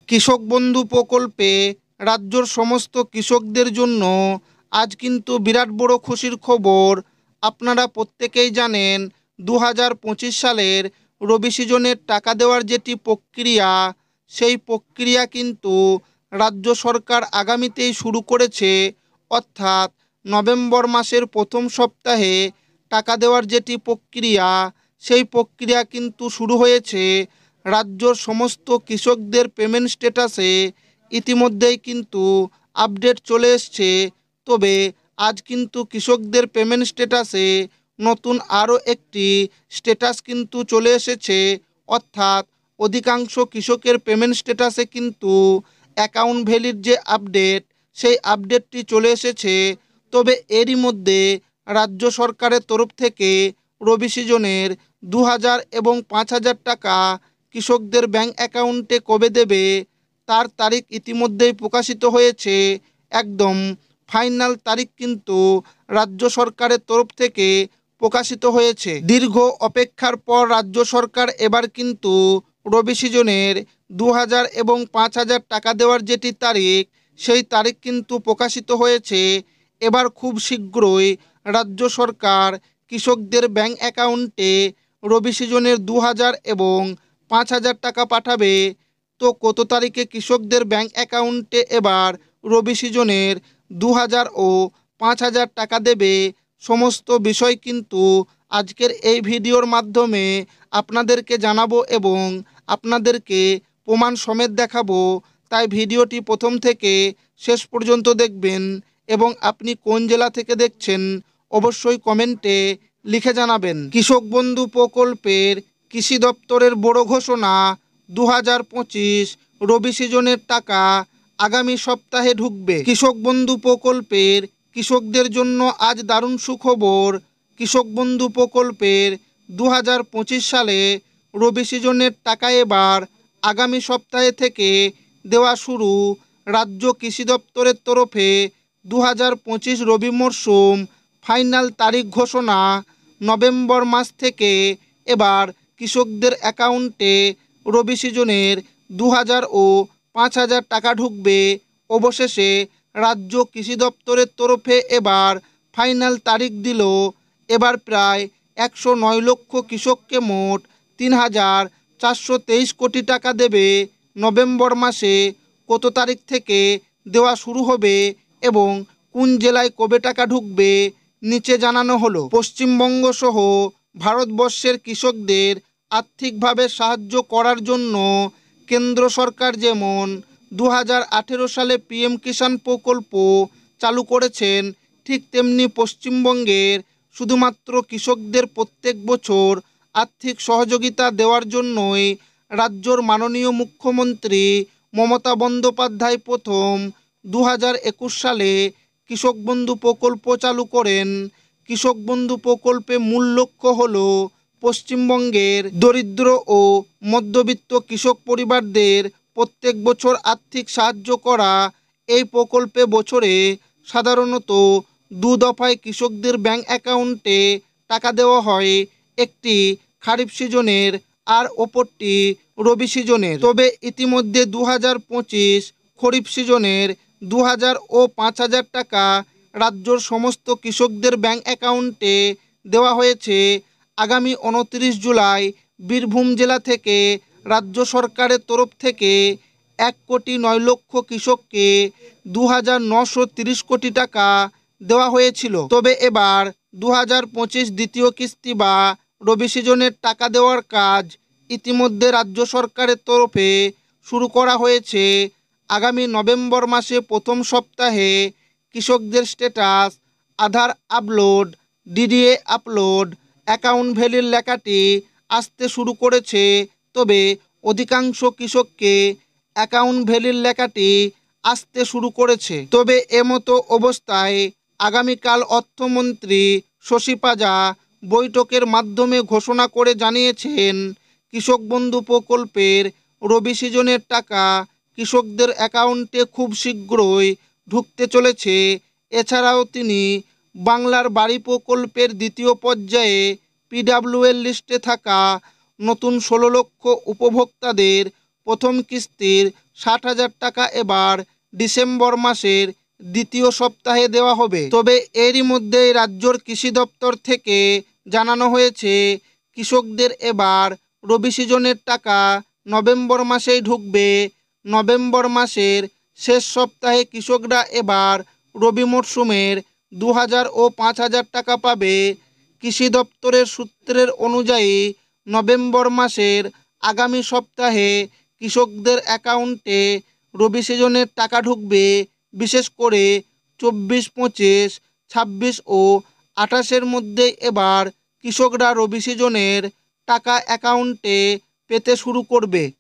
কৃষক বন্ধু প্রকল্পে রাজ্যের সমস্ত কৃষকদের জন্য আজ কিন্তু বিরাট বড় খুশির খবর। আপনারা প্রত্যেকেই জানেন 2025 সালের রবি সিজনের টাকা দেওয়ার যেটি প্রক্রিয়া, সেই প্রক্রিয়া কিন্তু রাজ্য সরকার আগামীতেই শুরু করেছে। অর্থাৎ নভেম্বর মাসের প্রথম সপ্তাহে টাকা দেওয়ার যেটি প্রক্রিয়া, সেই প্রক্রিয়া কিন্তু শুরু হয়েছে। রাজ্যর সমস্ত কৃষকদের পেমেন্ট স্ট্যাটাসে ইতিমধ্যেই কিন্তু আপডেট চলে এসছে। তবে আজ কিন্তু কৃষকদের পেমেন্ট স্ট্যাটাসে নতুন আরও একটি স্ট্যাটাস কিন্তু চলে এসেছে। অর্থাৎ অধিকাংশ কৃষকের পেমেন্ট স্ট্যাটাসে কিন্তু অ্যাকাউন্ট ভ্যালির যে আপডেট, সেই আপডেটটি চলে এসেছে। তবে এরই মধ্যে রাজ্য সরকারের তরফ থেকে রবি সিজনের 2000 এবং 5000 টাকা কৃষকদের ব্যাংক অ্যাকাউন্টে কবে দেবে তার তারিখ ইতিমধ্যেই প্রকাশিত হয়েছে। একদম ফাইনাল তারিখ কিন্তু রাজ্য সরকারের তরফ থেকে প্রকাশিত হয়েছে। দীর্ঘ অপেক্ষার পর রাজ্য সরকার এবার কিন্তু রবি সিজনের 2000 এবং 5000 টাকা দেওয়ার যেটি তারিখ, সেই তারিখ কিন্তু প্রকাশিত হয়েছে। এবার খুব শীঘ্রই রাজ্য সরকার কৃষকদের ব্যাংক অ্যাকাউন্টে রবি সিজনের 2000 এবং 5000 টাকা পাঠাবে। তো কত তারিখে কৃষকদের ব্যাংক অ্যাকাউন্টে এবার রবি সিজনের 2000 ও 5000 টাকা দেবে, সমস্ত বিষয় কিন্তু আজকের এই ভিডিওর মাধ্যমে আপনাদেরকে জানাবো এবং আপনাদেরকে প্রমাণ সমেত দেখাবো। তাই ভিডিওটি প্রথম থেকে শেষ পর্যন্ত দেখবেন এবং আপনি কোন জেলা থেকে দেখছেন অবশ্যই কমেন্টে লিখে জানাবেন। কৃষক বন্ধু প্রকল্পের কৃষি দপ্তরের বড় ঘোষণা, 2025 রবি সিজনের টাকা আগামী সপ্তাহে ঢুকবে। কৃষক বন্ধু প্রকল্পের কৃষকদের জন্য আজ দারুণ সুখবর। কৃষক বন্ধু প্রকল্পের 2025 সালে রবি সিজনের টাকা এবার আগামী সপ্তাহে থেকে দেওয়া শুরু। রাজ্য কৃষি দপ্তরের তরফে 2025 রবি মরশুম ফাইনাল তারিখ ঘোষণা। নভেম্বর মাস থেকে এবার কৃষকদের অ্যাকাউন্টে রবি সিজনের 2000 ও 5000 টাকা ঢুকবে। অবশেষে রাজ্য কৃষি দপ্তরের তরফে এবার ফাইনাল তারিখ দিল। এবার প্রায় 109 লক্ষ কৃষককে মোট 3423 কোটি টাকা দেবে। নভেম্বর মাসে কত তারিখ থেকে দেওয়া শুরু হবে এবং কোন জেলায় কবে টাকা ঢুকবে নিচে জানানো হলো। পশ্চিমবঙ্গ সহ ভারতবর্ষের কৃষকদের আর্থিকভাবে সাহায্য করার জন্য কেন্দ্র সরকার যেমন 2018 সালে পিএম কিষাণ প্রকল্প চালু করেছেন, ঠিক তেমনি পশ্চিমবঙ্গের শুধুমাত্র কৃষকদের প্রত্যেক বছর আর্থিক সহযোগিতা দেওয়ার জন্যই রাজ্যর মাননীয় মুখ্যমন্ত্রী মমতা বন্দ্যোপাধ্যায় প্রথম 2021 সালে কৃষক বন্ধু প্রকল্প চালু করেন। কৃষক বন্ধু প্রকল্পে মূল লক্ষ্য হল পশ্চিমবঙ্গের দরিদ্র ও মধ্যবিত্ত কৃষক পরিবারদের প্রত্যেক বছর আর্থিক সাহায্য করা। এই প্রকল্পে বছরে সাধারণত 2 দফায় কৃষকদের ব্যাংক অ্যাকাউন্টে টাকা দেওয়া হয়, একটি খারিফ সিজনের আর অপরটি রবি সিজনের। তবে ইতিমধ্যে 2025 খরিফ সিজনের 2000 ও 5000 টাকা রাজ্যর সমস্ত কৃষকদের ব্যাংক অ্যাকাউন্টে দেওয়া হয়েছে। আগামী 29 জুলাই বীরভূম জেলা থেকে রাজ্য সরকারের তরফ থেকে 1,09,00,000 কৃষককে 2930 কোটি টাকা দেওয়া হয়েছিল। তবে এবার 2025 দ্বিতীয় কিস্তি বা রবি সিজনের টাকা দেওয়ার কাজ ইতিমধ্যে রাজ্য সরকারের তরফে শুরু করা হয়েছে। আগামী নভেম্বর মাসে প্রথম সপ্তাহে কৃষকদের স্ট্যাটাস, আধার আপলোড, ডিডিএ আপলোড, অ্যাকাউন্ট ভ্যালির লেখাটি আসতে শুরু করেছে। তবে অধিকাংশ কৃষককে অ্যাকাউন্ট ভ্যালির লেখাটি আসতে শুরু করেছে। তবে এমতো অবস্থায় আগামীকাল অর্থমন্ত্রী শশী পাজা বৈঠকের মাধ্যমে ঘোষণা করে জানিয়েছেন, কৃষক বন্ধু প্রকল্পের রবি সিজনের টাকা কৃষকদের অ্যাকাউন্টে খুব শীঘ্রই ঢুকতে চলেছে। এছাড়াও তিনি বাংলার বাড়ি প্রকল্পের দ্বিতীয় পর্যায়ে পিডাব্লিউএল লিস্টে থাকা নতুন 16 লক্ষ উপভোক্তাদের প্রথম কিস্তির 60,000 টাকা এবার ডিসেম্বর মাসের দ্বিতীয় সপ্তাহে দেওয়া হবে। তবে এরই মধ্যে রাজ্যের কৃষি দপ্তর থেকে জানানো হয়েছে কৃষকদের এবার রবি সিজনের টাকা নভেম্বর মাসেই ঢুকবে। নভেম্বর মাসের শেষ সপ্তাহে কৃষকরা এবার রবি মরশুমের 2,000 ও 5,000 টাকা পাবে। কৃষি দপ্তরের সূত্রের অনুযায়ী নভেম্বর মাসের আগামী সপ্তাহে কৃষকদের অ্যাকাউন্টে রবি সিজনের টাকা ঢুকবে। বিশেষ করে 24, 25, 26 ও 28-এর মধ্যে এবার কৃষকরা রবি সিজনের টাকা অ্যাকাউন্টে পেতে শুরু করবে।